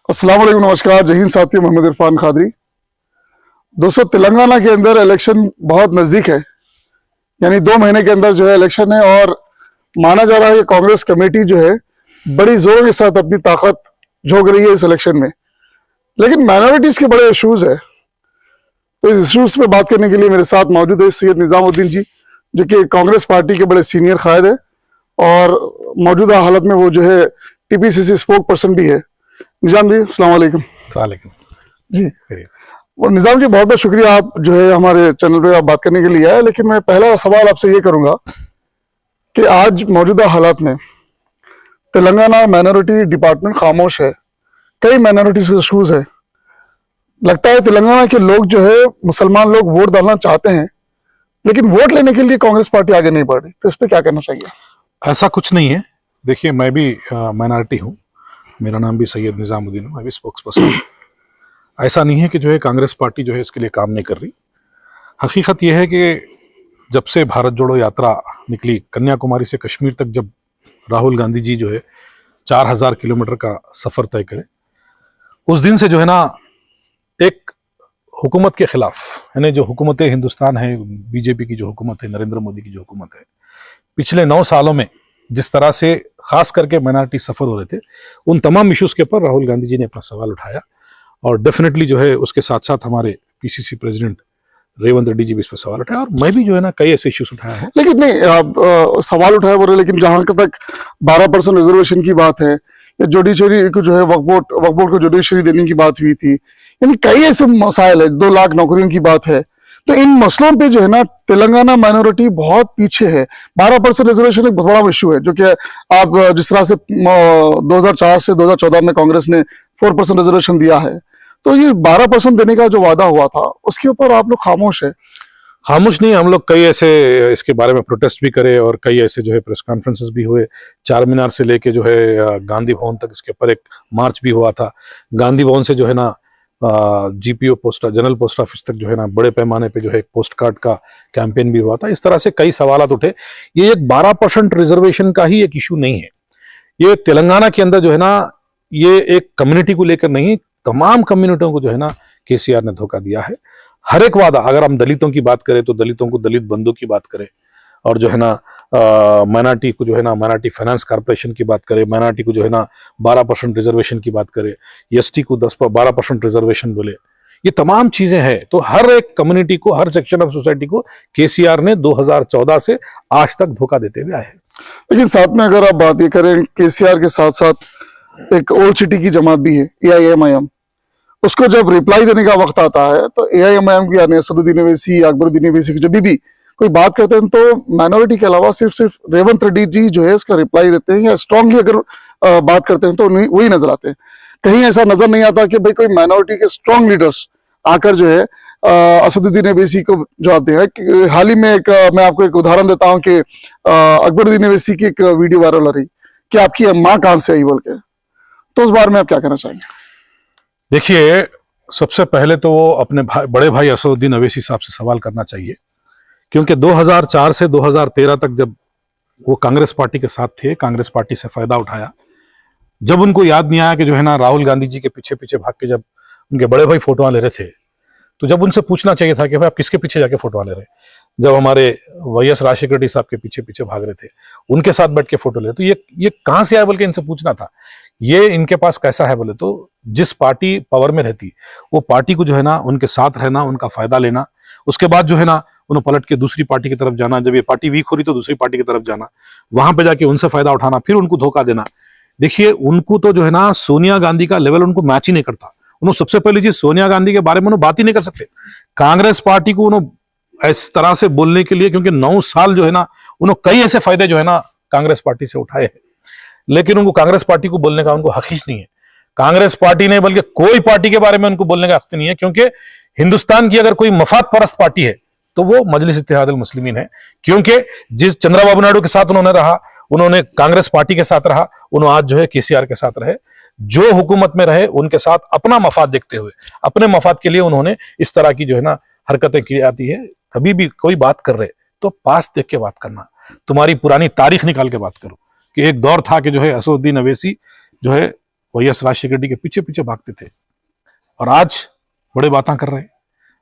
अस्सलाम वालेकुम, नमस्कार, जय हिंद साथी, मोहम्मद इरफान खादरी। दोस्तों, तेलंगाना के अंदर इलेक्शन बहुत नज़दीक है, यानी 2 महीने के अंदर जो है इलेक्शन है और माना जा रहा है कि कांग्रेस कमेटी जो है बड़ी जोर के साथ अपनी ताकत झोंक रही है इस इलेक्शन में। लेकिन माइनॉरिटीज़ के बड़े इशूज़ है, तो इस इशूज़ पे बात करने के लिए मेरे साथ मौजूद है सैयद निज़ामुद्दीन जी, जो कि कांग्रेस पार्टी के बड़े सीनियर कायद है और मौजूदा हालत में वो जो है टीपीसीसी स्पोक पर्सन भी है। निज़ाम जी, अस्सलाम वालेकुम। वालेकुम जी। और निज़ाम जी, बहुत बहुत शुक्रिया, आप जो है हमारे चैनल पे आप बात करने के लिए आए। लेकिन मैं पहला सवाल आपसे ये करूंगा कि आज मौजूदा हालात में तेलंगाना माइनॉरिटी डिपार्टमेंट खामोश है, कई माइनॉरिटीज के इशूज है। लगता है तेलंगाना के लोग जो है, मुसलमान लोग वोट डालना चाहते हैं, लेकिन वोट लेने के लिए कांग्रेस पार्टी आगे नहीं बढ़ रही, तो इस पर क्या करना चाहिए? ऐसा कुछ नहीं है। देखिए, मैं भी माइनॉरिटी हूँ, मेरा नाम भी सैयद निज़ामुद्दीन है, मैं भी स्पोक्स पर्सन हूँ। ऐसा नहीं है कि जो है कांग्रेस पार्टी जो है इसके लिए काम नहीं कर रही। हकीकत यह है कि जब से भारत जोड़ो यात्रा निकली कन्याकुमारी से कश्मीर तक, जब राहुल गांधी जी जो है 4000 किलोमीटर का सफ़र तय करे, उस दिन से जो है ना एक हुकूमत के खिलाफ, यानी जो हुकूमत हिंदुस्तान है, बीजेपी की जो हुकूमत है, नरेंद्र मोदी की जो हुकूमत है, पिछले 9 सालों में जिस तरह से खास करके माइनॉरिटी सफ़र हो रहे थे, उन तमाम इश्यूज़ के ऊपर राहुल गांधी जी ने अपना सवाल उठाया। और डेफिनेटली जो है उसके साथ साथ हमारे पीसीसी प्रेसिडेंट रेवंत रेड्डी जी भी इस पर सवाल उठाया, और मैं भी जो है ना कई ऐसे इश्यूज उठाया हूँ। लेकिन नहीं, आप सवाल उठाए बोल रहे, लेकिन जहां तक 12% रिजर्वेशन की बात है, या जुडिशरी को जो है वक्फ बोर्ड को जुडिशरी देने की बात हुई थी, यानी कई ऐसे मसाइल है, 2 लाख नौकरियों की बात है, तो इन मसलों पे जो है ना तेलंगाना माइनॉरिटी बहुत पीछे है। 12% रिजर्वेशन एक बहुत बड़ा इशू है, जो कि आप जिस तरह से 2004 से 2014 में कांग्रेस ने 4% रिजर्वेशन दिया है, तो ये 12% देने का जो वादा हुआ था उसके ऊपर आप लोग खामोश है। खामोश नहीं, हम लोग कई ऐसे इसके बारे में प्रोटेस्ट भी करे और कई ऐसे जो है प्रेस कॉन्फ्रेंसेस भी हुए। चार मीनार से लेके जो है गांधी भवन तक इसके ऊपर एक मार्च भी हुआ था। गांधी भवन से जो है ना GPO post general post office तक जो है ना बड़े पैमाने पे जो है एक पोस्ट कार्ड का कैंपेन भी हुआ था। इस तरह से कई सवालात उठे। ये एक 12% रिजर्वेशन का ही एक इशू नहीं है, ये तेलंगाना के अंदर जो है ना ये एक कम्युनिटी को लेकर नहीं, तमाम कम्युनिटियों को जो है ना केसीआर ने धोखा दिया है। हर एक वादा, अगर हम दलितों की बात करें तो दलितों को दलित बंधु की बात करें, और जो है ना माइनॉरिटी को जो है ना माइनॉरिटी फाइनेंस कॉर्पोरेशन की बात करें, माइनॉरिटी को जो है ना 12% रिजर्वेशन की बात करें, एसटी को 12% रिजर्वेशन बोले, ये तमाम चीजें हैं। तो हर एक कम्युनिटी को, हर सेक्शन ऑफ सोसाइटी को केसीआर ने 2014 से आज तक धोखा देते हुए आए हैं। लेकिन साथ में अगर आप बात ये करें, केसीआर के साथ साथ एक ओल्ड सिटी की जमात भी है, AIMIM, उसको जब रिप्लाई देने का वक्त आता है तो AIMIM की, यानी असदुद्दीन ओवैसी, अकबरुद्दीन ओवैसी की जब भी कोई बात करते हैं तो माइनॉरिटी के अलावा सिर्फ रेवंत रेड्डी जी जो है इसका रिप्लाई देते हैं, या स्ट्रांगली अगर बात करते हैं तो वही नजर आते हैं। कहीं ऐसा नजर नहीं आता कि भाई कोई माइनॉरिटी के स्ट्रांग लीडर्स आकर जो है असदुद्दीन ओवैसी को जवाब दें। हाल ही में मैं आपको एक उदाहरण देता हूं कि अकबरुद्दीन ओवैसी की एक वीडियो वायरल हो रही कि आपकी माँ कहां से आई बोल के, तो उस बारे में आप क्या कहना चाहेंगे? देखिए, सबसे पहले तो वो अपने बड़े भाई असदुद्दीन ओवैसी साहब से सवाल करना चाहिए, क्योंकि 2004 से 2013 तक जब वो कांग्रेस पार्टी के साथ थे, कांग्रेस पार्टी से फायदा उठाया। जब उनको याद नहीं आया कि जो है ना राहुल गांधी जी के पीछे पीछे भाग के जब उनके बड़े भाई फोटो ले रहे थे, तो जब उनसे पूछना चाहिए था कि भाई आप किसके पीछे जाके फोटो ले रहे, जब हमारे YS राजशेखर रेड्डी साहब के पीछे पीछे भाग रहे थे, उनके साथ बैठ के फोटो ले, तो ये कहां से आया बोल के इनसे पूछना था। ये इनके पास कैसा है बोले तो, जिस पार्टी पावर में रहती वो पार्टी को जो है ना उनके साथ रहना, उनका फायदा लेना, उसके बाद जो है ना उन्हें पलट के दूसरी पार्टी की तरफ जाना, जब ये पार्टी वीक हो रही तो दूसरी पार्टी की तरफ जाना, वहां पे जाके उनसे फायदा उठाना, फिर उनको धोखा देना। देखिए, उनको तो जो है ना सोनिया गांधी का लेवल उनको मैच ही नहीं करता। उन्होंने सबसे पहली चीज, सोनिया गांधी के बारे में उन्होंने बात ही नहीं कर सकते। कांग्रेस पार्टी को उन्होंने इस तरह से बोलने के लिए, क्योंकि 9 साल जो है ना उन्होंने कई ऐसे फायदे जो है ना कांग्रेस पार्टी से उठाए हैं, लेकिन उनको कांग्रेस पार्टी को बोलने का उनको हक ही नहीं है। कांग्रेस पार्टी नहीं बल्कि कोई पार्टी के बारे में उनको बोलने का हक नहीं है, क्योंकि हिंदुस्तान की अगर कोई मफाद परस्त पार्टी है तो वो मजलिस इत्तेहादुल मुस्लिमीन है। क्योंकि जिस चंद्रबाबू नायडू के साथ उन्होंने रहा, उन्होंने कांग्रेस पार्टी के साथ रहा, उन्होंने आज जो है केसीआर के साथ रहे। जो हुकूमत में रहे उनके साथ अपना मफाद देखते हुए, अपने मफाद के लिए उन्होंने इस तरह की जो है ना हरकतें की जाती है। कभी भी कोई बात कर रहे तो पास देख के बात करना, तुम्हारी पुरानी तारीख निकाल के बात करो कि एक दौर था कि जो है असदुद्दीन ओवैसी जो है वाईएस राजशेखर रेड्डी के पीछे पीछे भागते थे, और आज बड़े बातें कर रहे हैं।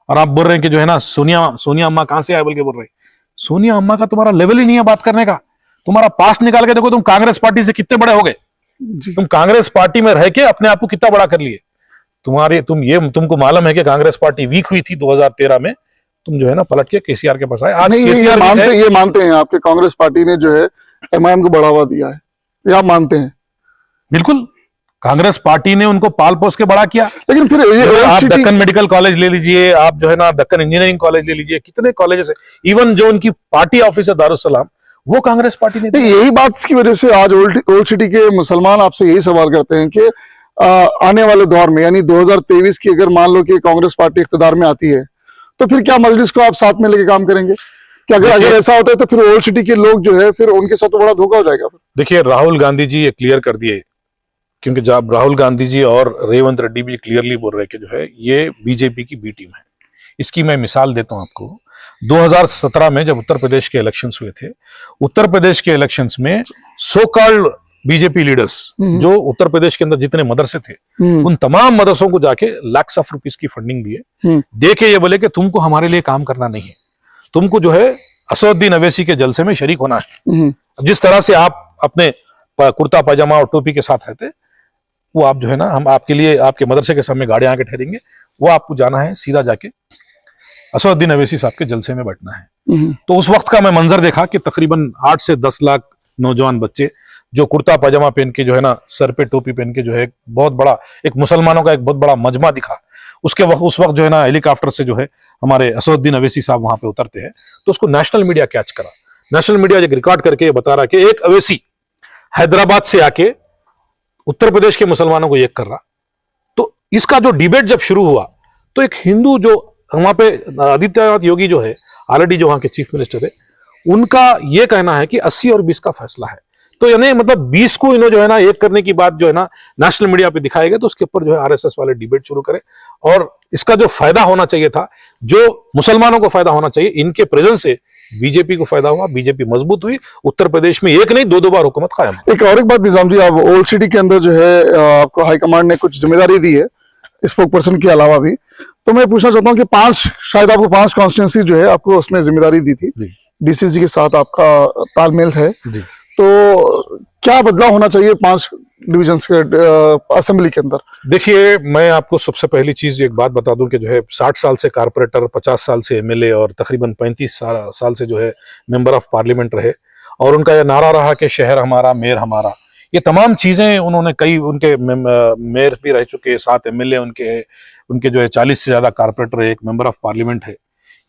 और आप बोल रहे हैं कि जो है ना सोनिया अम्मा कहां से आए बोल के बोल रहे हैं। सोनिया अम्मा का तुम्हारा लेवल ही नहीं है बात करने का। तुम्हारा पास निकाल के देखो, तुम कांग्रेस पार्टी से कितने बड़े हो गए। तुम कांग्रेस पार्टी में रह के अपने आप को कितना बड़ा कर लिए। तुमको मालूम है कि कांग्रेस पार्टी वीक हुई थी 2013 में, तुम जो है ना पलट के केसीआर के पास आए। आज नहीं, ये मानते हैं आपके कांग्रेस पार्टी ने जो है एमआईएम को बढ़ावा दिया है, ये आप मानते हैं? बिल्कुल, कांग्रेस पार्टी ने उनको पाल पोस के बड़ा किया। लेकिन फिर आप दक्कन मेडिकल कॉलेज ले लीजिए, आप जो है ना दक्कन इंजीनियरिंग कॉलेज ले लीजिए, कितने कॉलेजेस है। इवन जो उनकी पार्टी ऑफिस है दारुसलाम, वो कांग्रेस पार्टी ने। यही बात की वजह से आज ओल्ड सिटी के मुसलमान आपसे यही सवाल करते हैं कि आने वाले दौर में यानी 2023 की अगर मान लो कि कांग्रेस पार्टी इख्तियार में आती है, तो फिर क्या मजलिस को आप साथ में लेके काम करेंगे? कि अगर ऐसा होता है तो फिर ओल्ड सिटी के लोग जो है फिर उनके साथ तो बड़ा धोखा हो जाएगा। देखिए, राहुल गांधी जी ये क्लियर कर दिए, क्योंकि जब राहुल गांधी जी और रेवंत रेड्डी भी क्लियरली बोल रहे कि जो है ये बीजेपी की बी टीम है। इसकी मैं मिसाल देता हूं आपको। 2017 में जब उत्तर प्रदेश के इलेक्शंस हुए थे, उत्तर प्रदेश के इलेक्शंस में सो कॉल्ड बीजेपी लीडर्स जो उत्तर प्रदेश के अंदर जितने मदरसे थे, उन तमाम मदरसों को जाके लाख्स ऑफ रुपीस की फंडिंग दिए, देके ये बोले कि तुमको हमारे लिए काम करना नहीं है, तुमको जो है असदुद्दीन अवैसी के जलसे में शरीक होना है। जिस तरह से आप अपने कुर्ता पैजामा और टोपी के साथ रहते, वो आप जो है ना, हम आपके लिए आपके मदरसे के सामने गाड़ियां आके ठहरेंगे, वो आपको जाना है सीधा जाके असदुद्दीन अवैसी साहब के जलसे में बैठना है। तो उस वक्त का मैं मंजर देखा कि तकरीबन 8 से 10 लाख नौजवान बच्चे जो कुर्ता पैजामा पहन के जो है ना, सर पे टोपी पहन के जो है, बहुत बड़ा एक मुसलमानों का एक बहुत बड़ा मजमा दिखा। उस वक्त जो है ना हेलीकॉप्टर से जो है हमारे असदुद्दीन अवैसी साहब वहां पे उतरते हैं, तो उसको नेशनल मीडिया कैच करा। नेशनल मीडिया एक रिकॉर्ड करके बता रहा कि एक अवैसी हैदराबाद से आके उत्तर प्रदेश के मुसलमानों को एक कर रहा। तो इसका जो डिबेट जब शुरू हुआ, तो एक हिंदू जो वहां पे आदित्यनाथ योगी जो है ऑलरेडी जो वहां के चीफ मिनिस्टर है, उनका यह कहना है कि 80 और 20 का फैसला है। तो यानी मतलब 20 को इन्हों जो है ना एक करने की बात जो है ना नेशनल मीडिया पे दिखाया गया, तो उसके ऊपर जो है आरएसएस वाले डिबेट शुरू करे। और इसका जो फायदा होना चाहिए था, जो मुसलमानों को फायदा होना चाहिए, इनके प्रेजेंस से बीजेपी को फायदा हुआ, बीजेपी मजबूत हुई, उत्तर प्रदेश में एक नहीं दो बार हुकूमत कायम। एक और एक बात निजाम जी, आप ओल्ड सिटी के अंदर जो है आपको हाईकमांड ने कुछ जिम्मेदारी दी है स्पोक पर्सन के अलावा भी, तो मैं पूछना चाहता हूँ कि शायद आपको 5 कॉन्स्टिट्यूंसी जो है आपको उसमें जिम्मेदारी दी थी, डीसीसी के साथ आपका तालमेल है, तो क्या बदलाव होना चाहिए 5 डिवीजन के असेंबली के अंदर? देखिए, मैं आपको सबसे पहली चीज एक बात बता दूं कि जो है 60 साल से कारपोरेटर, 50 साल से एमएलए और तकरीबन 35 साल से जो है मेंबर ऑफ पार्लियामेंट रहे, और उनका यह नारा रहा कि शहर हमारा, मेयर हमारा। ये तमाम चीजें उन्होंने, कई उनके मेयर भी रह चुके, 7 एमएलए उनके जो है 40 से ज्यादा कारपोरेटर है, एक मेंबर ऑफ पार्लियामेंट है।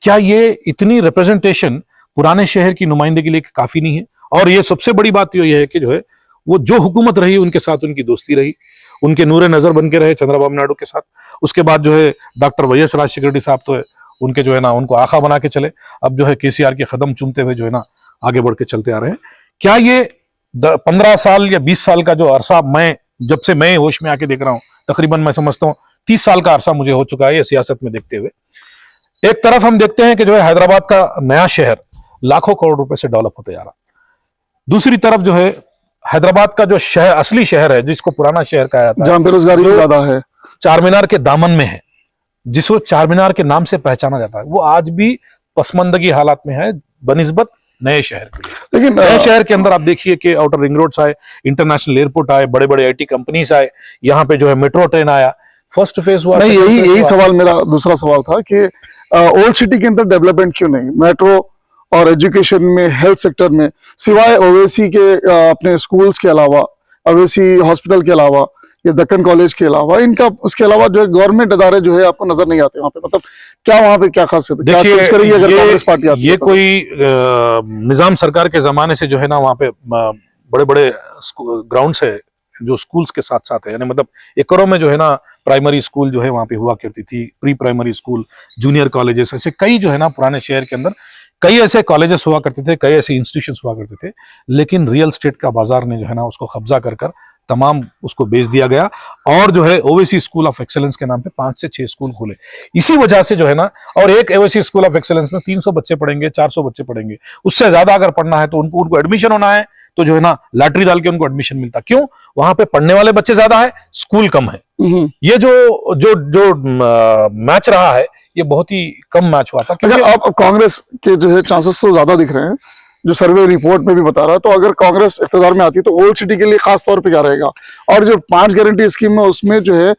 क्या ये इतनी रिप्रेजेंटेशन पुराने शहर की नुमाइंदगी के लिए काफी नहीं है? और ये सबसे बड़ी बात ये है कि जो है वो जो हुकूमत रही उनके साथ उनकी दोस्ती रही, उनके नूरे नजर बन के रहे चंद्रबाबू नायडू के साथ। उसके बाद जो है डॉक्टर वाईएस राजशेखर रेड्डी साहब तो है, उनके जो है ना उनको आखा बना के चले, अब जो है केसीआर के कदम चूमते हुए जो है ना आगे बढ़ के चलते आ रहे हैं। क्या ये 15 साल या 20 साल का जो अरसा, मैं जब से मैं होश में आके देख रहा हूँ, तकरीबन मैं समझता हूँ 30 साल का अरसा मुझे हो चुका है ये सियासत में देखते हुए। एक तरफ हम देखते हैं कि जो है हैदराबाद का नया शहर लाखों करोड़ रुपए से डेवलप होते जा रहा, दूसरी तरफ जो है हैदराबाद का जो शहर, असली शहर है, जिसको पुराना शहर कहा जाता है, जहां बेरोजगारी ज्यादा है, चार मीनार के दामन में है, जिसको चार मीनार के नाम से पहचाना जाता है, वो आज भी पसमंदगी हालात में है बनिस्बत नए शहर के। लेकिन नए शहर के अंदर आप देखिए कि आउटर रिंग रोड्स आए, इंटरनेशनल एयरपोर्ट आए, बड़े बड़े आईटी कंपनीज आए, यहाँ पे जो है मेट्रो ट्रेन आया, फर्स्ट फेज हुआ। नहीं, यही सवाल, मेरा दूसरा सवाल था कि ओल्ड सिटी के अंदर डेवलपमेंट क्यों नहीं? मेट्रो और एजुकेशन में, हेल्थ सेक्टर में, सिवाय ओवैसी के अपने स्कूल्स के अलावा, ओवैसी हॉस्पिटल के अलावा, ये दक्कन कॉलेज के अलावा, इनका उसके अलावा जो है गवर्नमेंट इदारे जो है आपको नजर नहीं आते वहां पे। मतलब क्या वहां पे क्या खासियत है? क्या चेंज करेगी अगर कांग्रेस पार्टी आती है? ये कोई निजाम सरकार के जमाने से जो है ना वहां पे बड़े बड़े ग्राउंड्स है जो स्कूल्स के साथ साथ है, यानी मतलब एकड़ों में जो है ना प्राइमरी स्कूल जो है वहां पे हुआ करती थी, pre primary school, junior colleges, ऐसे कई जो है ना पुराने शहर के अंदर कई ऐसे कॉलेजेस हुआ करते थे, कई ऐसे इंस्टीट्यूशंस हुआ करते थे। लेकिन रियल स्टेट का बाजार ने जो है ना उसको कब्जा कर तमाम उसको बेच दिया गया, और जो है ओवैसी स्कूल ऑफ एक्सेलेंस के नाम पे 5 से 6 स्कूल खोले। इसी वजह से जो है ना, और एक ओवैसी स्कूल ऑफ एक्सेलेंस में 300 बच्चे पढ़ेंगे, 400 बच्चे पढ़ेंगे, उससे ज्यादा अगर पढ़ना है तो उनको एडमिशन होना है तो जो है ना लॉटरी डाल के उनको एडमिशन मिलता। क्यों? वहां पे पढ़ने वाले बच्चे ज्यादा है, स्कूल कम है। ये जो जो जो मैच रहा है ये बहुत ही कम मैच हुआ था। अगर आप कांग्रेस के जो है चांसेस तो ज्यादा दिख रहे हैं, जो सर्वे रिपोर्ट में भी बता रहा है, तो अगर कांग्रेस इख्तियार में आती है तो ओल्ड सिटी के लिए खास तौर पे क्या रहेगा? और जो 5 गारंटी स्कीम है उसमें जो है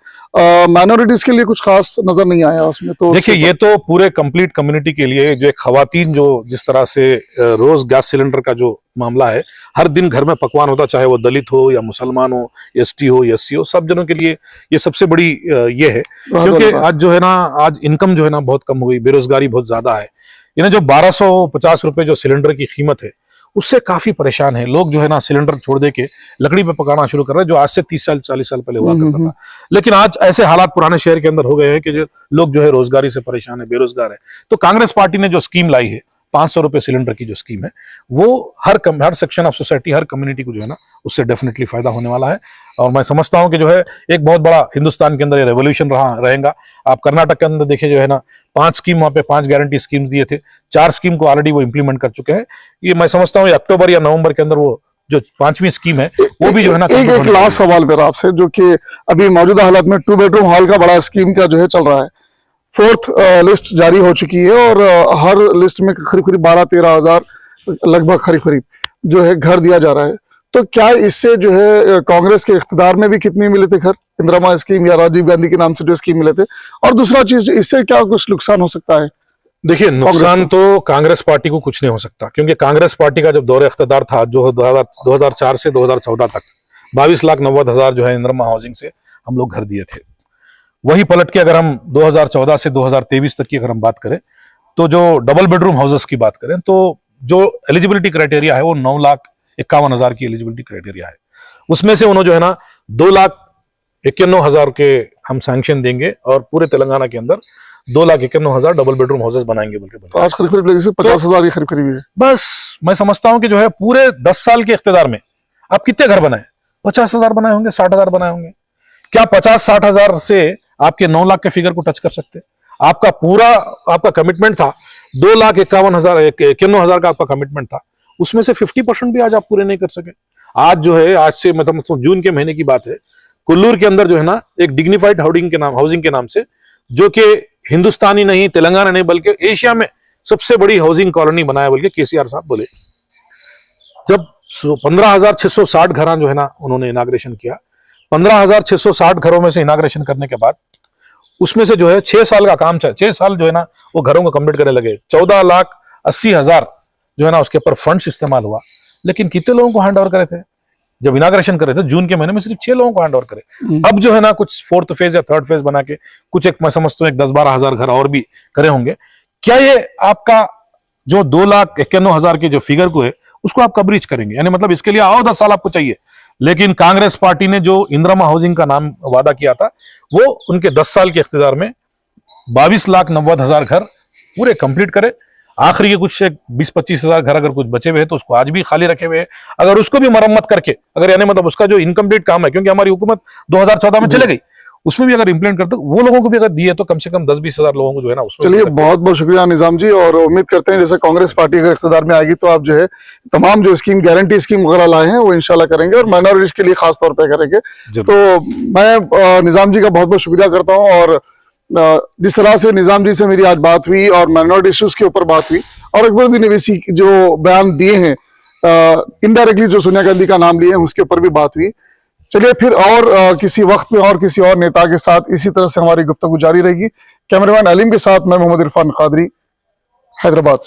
माइनॉरिटीज के लिए कुछ खास नजर नहीं आया उसमें। तो देखिए ये तो पूरे कंप्लीट कम्युनिटी के लिए, जो एक खवातीन जो जिस तरह से रोज गैस सिलेंडर का जो मामला है, हर दिन घर में पकवान होता, चाहे वो दलित हो या मुसलमान हो, एसटी हो, एससी हो, सब जनों के लिए ये सबसे बड़ी ये है। क्योंकि आज जो है ना, आज इनकम जो है ना बहुत कम हो गई, बेरोजगारी बहुत ज्यादा है। इन्हें जो 1250 रुपए जो सिलेंडर की कीमत है उससे काफी परेशान है लोग। जो है ना सिलेंडर छोड़ दे के लकड़ी पे पकाना शुरू कर रहे हैं, जो आज से 30 साल 40 साल पहले हुआ करता था। लेकिन आज ऐसे हालात पुराने शहर के अंदर हो गए हैं कि जो लोग जो है रोजगारी से परेशान है, बेरोजगार है। तो कांग्रेस पार्टी ने जो स्कीम लाई है 500 रुपए सिलेंडर की जो स्कीम है, वो हर सेक्शन ऑफ सोसाइटी, हर कम्युनिटी को जो है ना उससे डेफिनेटली फायदा होने वाला है। और मैं समझता हूं कि जो है एक बहुत बड़ा हिंदुस्तान के अंदर ये रेवोल्यूशन रहेगा। आप कर्नाटक के अंदर देखिए, जो है ना 5 स्कीम, वहां पे 5 गारंटी स्कीम्स दिए थे, 4 स्कीम को ऑलरेडी वो इंप्लीमेंट कर चुके हैं। ये मैं समझता हूँ अक्टूबर या नवंबर के अंदर वो जो 5वीं स्कीम है वो भी जो है ना। एक लास्ट सवाल मेरा आपसे, जो कि अभी मौजूदा हालात में 2 बेडरूम हॉल का बड़ा स्कीम का जो है चल रहा है, 4th लिस्ट जारी हो चुकी है और हर लिस्ट में करीब 12-13 हजार लगभग करीब जो है घर दिया जा रहा है। तो क्या इससे जो है कांग्रेस के इख्तियार में भी कितने मिले थे घर, इंदिरा स्कीम या राजीव गांधी के नाम से जो स्कीम मिले थे? और दूसरा चीज, इससे क्या कुछ नुकसान हो सकता है? देखिए नुकसान तो कांग्रेस पार्टी को कुछ नहीं हो सकता, क्योंकि कांग्रेस पार्टी का जब दौरे इख्तियार था, जो 2004 से 2014 तक 22,90,000 जो है इंदिरा हाउसिंग से हम लोग घर दिए थे। वही पलट के अगर हम 2014 से 2023 तक की अगर हम बात करें, तो जो डबल बेडरूम हाउसेस की बात करें, तो जो एलिजिबिलिटी क्राइटेरिया है वो 9,51,000 की एलिजिबिलिटी क्राइटेरिया है। उसमें से उन्होंने जो है ना 2,91,000 के हम सैंक्शन देंगे और पूरे तेलंगाना के अंदर 2,91,000 डबल बेडरूम हाउसेस बनाएंगे बोल आज करीब 50,000 करीब है। बस मैं समझता हूं कि जो है पूरे 10 साल के इख्तियार में आप कितने घर बनाए? 50,000 बनाए होंगे, 60,000 बनाए होंगे। क्या 50-60 हजार से आपके 9 लाख के फिगर को टच कर सकते? आपका कमिटमेंट था 2,51,000 का आपका कमिटमेंट था, उसमें से 50% भी आज आप पूरे नहीं कर सके। आज जो है, आज से मतलब जून के महीने की बात है, कुल्लूर के अंदर जो है ना एक डिग्निफाइड हाउसिंग के नाम से, जो कि हिंदुस्तानी नहीं, तेलंगाना नहीं, बल्कि एशिया में सबसे बड़ी हाउसिंग कॉलोनी बनाया बोल के केसीआर साहब बोले। जब 15,660 घर जो है ना उन्होंने इनाग्रेशन किया, 15,660 घरों में से इनाग्रेशन करने के बाद उसमें से जो है 6 साल का काम चला, 6 साल जो है ना वो घरों को कंप्लीट करने लगे। 14,80,000 जो है ना उसके ऊपर फंड्स इस्तेमाल हुआ। लेकिन कितने लोगों को हैंड ओवर करे थे जब इनाग्रेशन करे थे? जून के महीने में सिर्फ 6 लोगों को हैंड ओवर करे। अब जो है ना कुछ 4th फेज या 3rd फेज बना के कुछ एक मैं समझता हूँ 10-12 हजार घर और भी करे होंगे। क्या ये आपका जो 2,91,000 के जो फिगर को है उसको आप कब रीच करेंगे? यानी मतलब इसके लिए आओ 10 साल आपको चाहिए। लेकिन कांग्रेस पार्टी ने जो इंदिरा हाउसिंग का नाम वादा किया था, वो उनके 10 साल के इख्तियार में 22,90,000 घर पूरे कंप्लीट करे। आखिरी के कुछ 20-25 हजार घर अगर कुछ बचे हुए हैं तो उसको आज भी खाली रखे हुए हैं, अगर उसको भी मरम्मत करके, अगर यानी मतलब उसका जो इनकम्प्लीट काम है, क्योंकि हमारी हुकूमत 2014 में चले गई, उसमें भी अगर इंप्लीमेंट करते वो लोगों को भी अगर दिए तो कम से कम 10-20 हजार लोगों को जो है ना उसमें। चलिए, बहुत बहुत शुक्रिया निजाम जी, और उम्मीद करते हैं जैसे कांग्रेस पार्टी अगर इख्तियार में आएगी तो आप जो है तमाम जो स्कीम, गारंटी स्कीम वगैरह लाए हैं वो इंशाल्लाह करेंगे और माइनॉरिटीज के लिए खास तौर पर करेंगे। तो मैं निजाम जी का बहुत बहुत शुक्रिया करता हूँ। और जिस तरह से निजाम जी से मेरी आज बात हुई और माइनॉरिटी इश्यूज के ऊपर बात हुई, और अकबरुद्दीन अवैसी जो बयान दिए हैं, इनडायरेक्टली जो सोनिया गांधी का नाम लिए हैं उसके ऊपर भी बात हुई। चलिए फिर और किसी वक्त में और किसी और नेता के साथ इसी तरह से हमारी गुफ्तगू जारी रहेगी। कैमरामैन अलीम के साथ मैं मोहम्मद इरफान कादरी, हैदराबाद से।